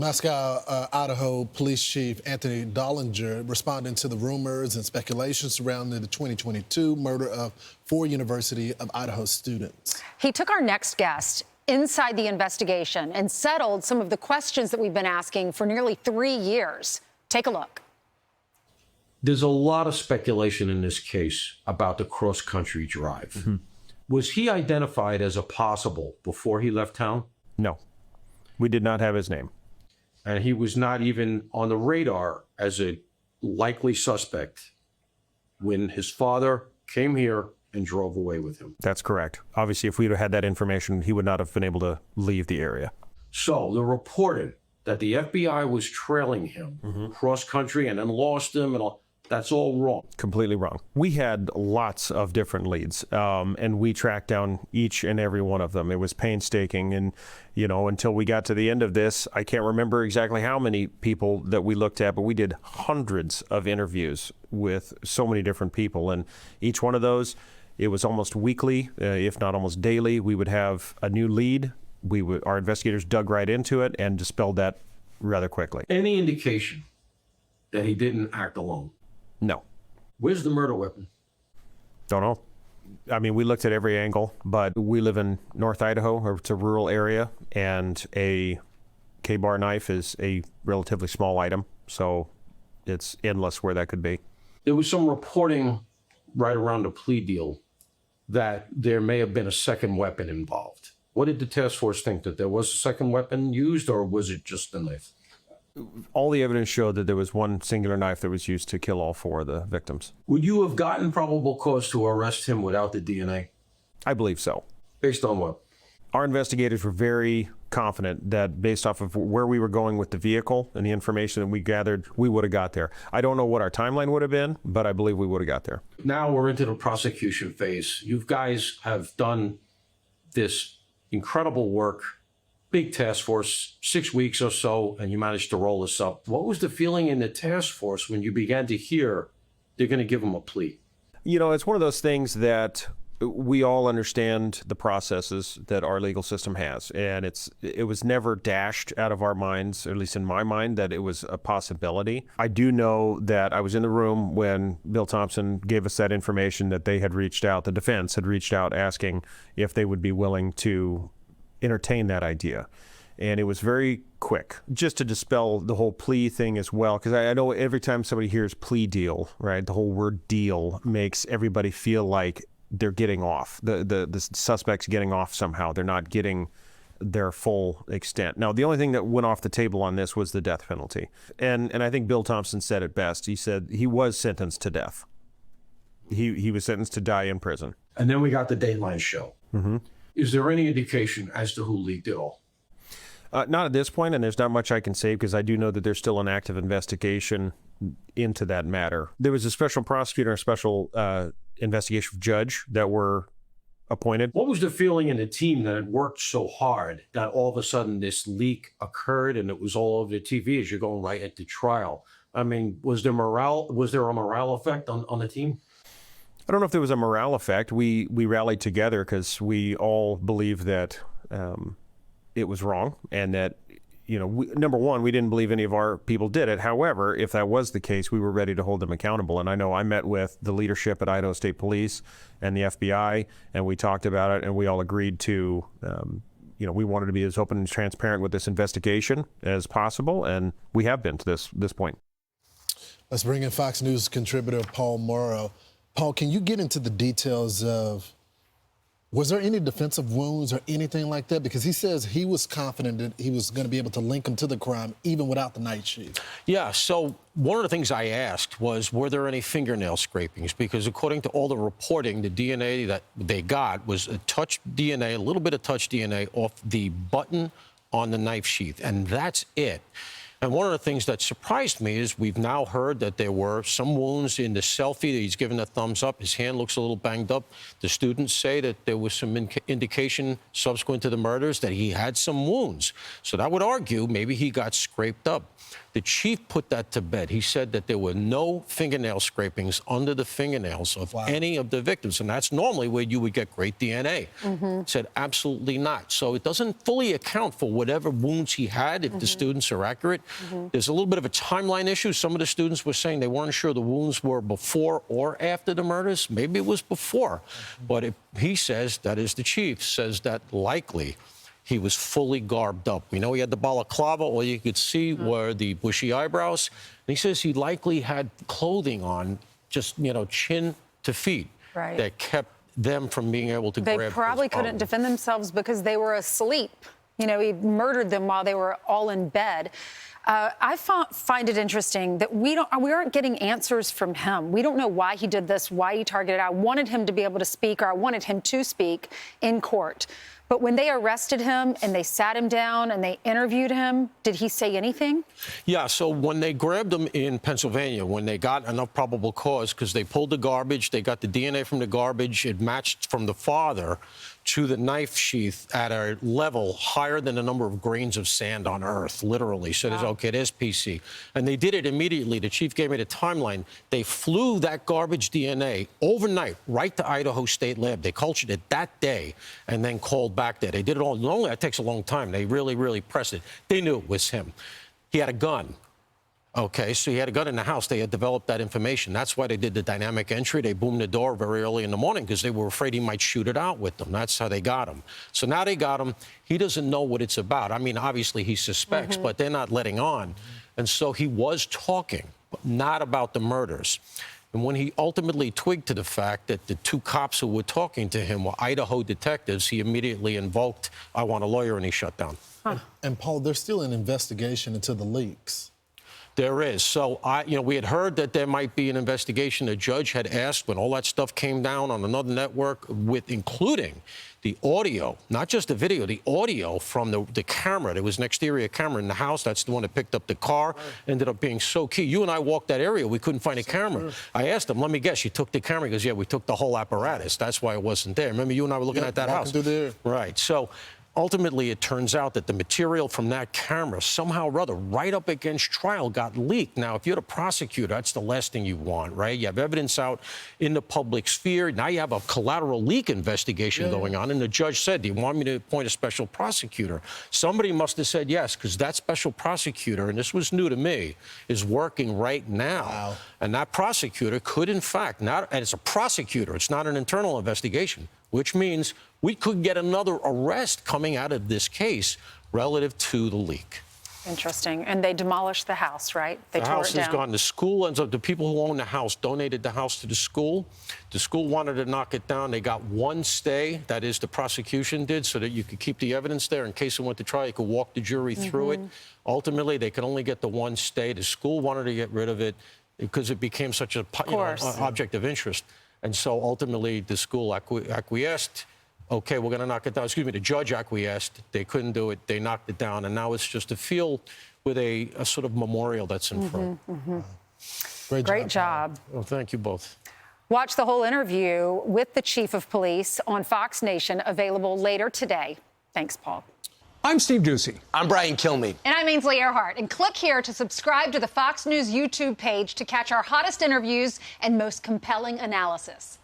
Moscow, Idaho Police Chief Anthony Dollinger responding to the rumors and speculation surrounding the 2022 murder of 4 University of Idaho students. He took our next guest inside the investigation and settled some of the questions that we've been asking for nearly 3 years. Take a look. There's a lot of speculation in this case about the cross-country drive. Mm-hmm. Was he identified as a possible before he left town? No, we did not have his name. And he was not even on the radar as a likely suspect when his father came here and drove away with him. That's correct. Obviously, if we'd have had that information, he would not have been able to leave the area. So the reporting that the FBI was trailing him cross-country and then lost him and all, that's all wrong. Completely wrong. We had lots of different leads, and we tracked down each and every one of them. It was painstaking, and until we got to the end of this, I can't remember exactly how many people that we looked at, but we did hundreds of interviews with so many different people, and each one of those, it was almost weekly, if not almost daily. We would have a new lead. Our investigators dug right into it and dispelled that rather quickly. Any indication that he didn't act alone? No. Where's the murder weapon? Don't know. I mean, we looked at every angle, but we live in North Idaho. It's a rural area, and a K-bar knife is a relatively small item, so it's endless where that could be. There was some reporting right around the plea deal that there may have been a second weapon involved. What did the task force think, that there was a second weapon used, or was it just a knife? All the evidence showed that there was one singular knife that was used to kill all 4 of the victims. Would you have gotten probable cause to arrest him without the DNA? I believe so. Based on what? Our investigators were very confident that based off of where we were going with the vehicle and the information that we gathered, we would have got there. I don't know what our timeline would have been, but I believe we would have got there. Now we're into the prosecution phase. You guys have done this incredible work. Big task force, 6 weeks or so, and you managed to roll this up. What was the feeling in the task force when you began to hear they're going to give him a plea? It's one of those things that we all understand the processes that our legal system has, and it was never dashed out of our minds, or at least in my mind, that it was a possibility. I do know that I was in the room when Bill Thompson gave us that information that they had reached out, the defense had reached out asking if they would be willing to entertain that idea. And it was very quick, just to dispel the whole plea thing as well, because I know every time somebody hears plea deal, right, the whole word deal makes everybody feel like they're getting off. The suspect's getting off somehow. They're not getting their full extent. Now, the only thing that went off the table on this was the death penalty. And I think Bill Thompson said it best. He said he was sentenced to death. He was sentenced to die in prison. And then we got the Dateline show. Mm-hmm. Is there any indication as to who leaked it all? Not at this point, and there's not much I can say because I do know that there's still an active investigation into that matter. There was a special prosecutor, a special investigation judge that were appointed. What was the feeling in the team that had worked so hard that all of a sudden this leak occurred and it was all over the TV as you're going right into trial? I mean, was there a morale effect on the team? I don't know if there was a morale effect. We rallied together because we all believe that it was wrong, and that, number one, we didn't believe any of our people did it. However, if that was the case, we were ready to hold them accountable. And I know I met with the leadership at Idaho State Police and the FBI, and we talked about it, and we all agreed to, we wanted to be as open and transparent with this investigation as possible, and we have been to this point. Let's bring in Fox News contributor Paul Mauro. Paul, can you get into the details of, was there any defensive wounds or anything like that? Because he says he was confident that he was going to be able to link him to the crime even without the night shift. Yeah, so one of the things I asked was, were there any fingernail scrapings? Because according to all the reporting, the DNA that they got was a touch DNA, a little bit of touch DNA off the button on the knife sheath, and that's it. And one of the things that surprised me is we've now heard that there were some wounds in the selfie that he's given a thumbs up. His hand looks a little banged up. The students say that there was some indication subsequent to the murders that he had some wounds. So that would argue maybe he got scraped up. The chief put that to bed. He said that there were no fingernail scrapings under the fingernails of any of the victims, and that's normally where you would get great DNA. Said absolutely not. So it doesn't fully account for whatever wounds he had, if the students are accurate. There's a little bit of a timeline issue. Some of the students were saying they weren't sure the wounds were before or after the murders. Maybe it was before. But he says, that is the chief, says that likely he was fully garbed up. We know he had the balaclava. All you could see were the bushy eyebrows. And he says he likely had clothing on, just, chin to feet, that kept them from being able to grab They his probably couldn't arm. defend themselves because they were asleep. He murdered them while they were all in bed. I find it interesting that we aren't getting answers from him. We don't know why he did this, why he targeted. I wanted him to be able to speak, or I wanted him to speak in court. But when they arrested him and they sat him down and they interviewed him, did he say anything? Yeah, so when they grabbed him in Pennsylvania, when they got enough probable cause, because they pulled the garbage, they got the DNA from the garbage, it matched from the father to the knife sheath at a level higher than the number of grains of sand on Earth, literally. So there's, okay, there's PC. And they did it immediately. The chief gave me the timeline. They flew that garbage DNA overnight right to Idaho State Lab. They cultured it that day and then called back there. They did it all. Normally, that takes a long time. They really, really pressed it. They knew it was him. He had a gun. Okay, so he had a gun in the house. They had developed that information. That's why they did the dynamic entry. They boomed the door very early in the morning because they were afraid he might shoot it out with them. That's how they got him. So now they got him. He doesn't know what it's about. I mean, obviously he suspects, but they're not letting on. And so he was talking, but not about the murders. And when he ultimately twigged to the fact that the two cops who were talking to him were Idaho detectives, he immediately invoked, "I want a lawyer," and he shut down. And Paul, there's still an investigation into the leaks. There is. So, we had heard that there might be an investigation. The judge had asked when all that stuff came down on another network, including the audio, not just the video, the audio from the camera. There was an exterior camera in the house. That's the one that picked up the car. Ended up being so key. You and I walked that area. We couldn't find a camera. I asked him, let me guess, you took the camera? He goes, yeah, we took the whole apparatus. That's why it wasn't there. Remember, you and I were looking at that house? Through there. Right. So ultimately, it turns out that the material from that camera, somehow or other, right up against trial, got leaked. Now, if you're the prosecutor, that's the last thing you want, right? You have evidence out in the public sphere. Now you have a collateral leak investigation going on. And the judge said, do you want me to appoint a special prosecutor? Somebody must have said yes, because that special prosecutor, and this was new to me, is working right now. Wow. And that prosecutor could, in fact, and it's a prosecutor, it's not an internal investigation, which means we could get another arrest coming out of this case relative to the leak. Interesting. And they demolished the house, right? They the tore house it down. is gone. The school ends up, the people who own the house donated the house to the school. The school wanted to knock it down. They got one stay, that is, the prosecution did, so that you could keep the evidence there in case it went to trial. You could walk the jury through it. Ultimately, they could only get the one stay. The school wanted to get rid of it because it became such a object of interest. And so ultimately, the school acquiesced. Okay, we're going to knock it down. Excuse me, the judge acquiesced. They couldn't do it. They knocked it down. And now it's just a field with a sort of memorial that's in front. Great job. Well, thank you both. Watch the whole interview with the chief of police on Fox Nation, available later today. Thanks, Paul. I'm Steve Doocy. I'm Brian Kilmeade. And I'm Ainsley Earhart. And click here to subscribe to the Fox News YouTube page to catch our hottest interviews and most compelling analysis.